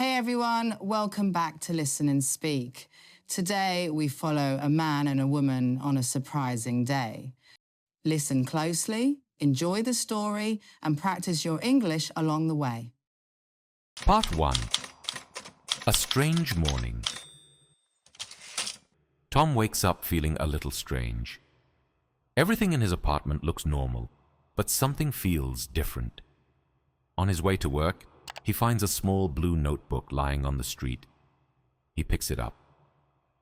Hey everyone, welcome back to Listen and Speak. Today we follow a man and a woman on a surprising day. Listen closely, enjoy the story, and practice your English along the way. Part 1. A strange morning. Tom wakes up feeling a little strange. Everything in his apartment looks normal, but something feels different. On his way to work, he finds a small blue notebook lying on the street. He picks it up.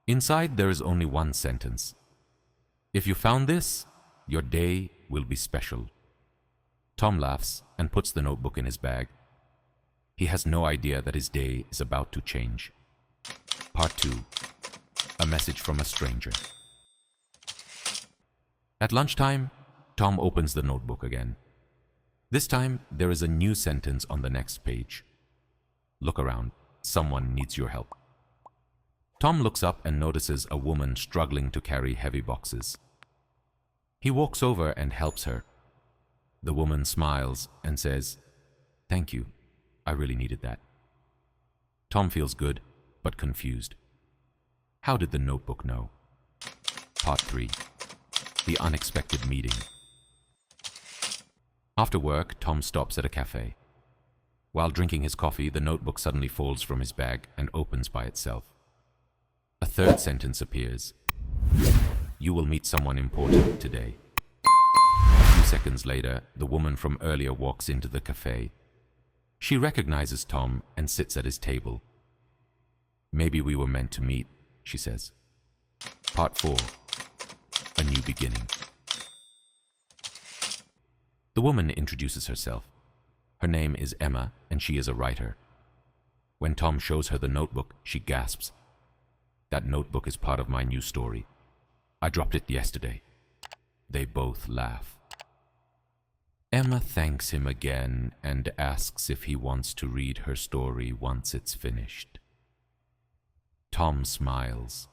Inside there is only one sentence. If you found this, your day will be special. Tom laughs and puts the notebook in his bag. He has no idea that his day is about to change. Part 2. A message from a stranger. At lunchtime, Tom opens the notebook again. This time, there is a new sentence on the next page. Look around. Someone needs your help. Tom looks up and notices a woman struggling to carry heavy boxes. He walks over and helps her. The woman smiles and says, "Thank you. I really needed that." Tom feels good, but confused. How did the notebook know? Part 3. The unexpected meeting. After work, Tom stops at a cafe. While drinking his coffee, the notebook suddenly falls from his bag and opens by itself. A third sentence appears. You will meet someone important today. A few seconds later, the woman from earlier walks into the cafe. She recognizes Tom and sits at his table. Maybe we were meant to meet, she says. Part 4. A new beginning. The woman introduces herself. Her name is Emma, and she is a writer. When Tom shows her the notebook, she gasps. That notebook is part of my new story. I dropped it yesterday. They both laugh. Emma thanks him again and asks if he wants to read her story once it's finished. Tom smiles.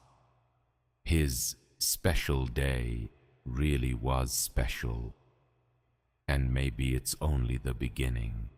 His special day really was special. And maybe it's only the beginning.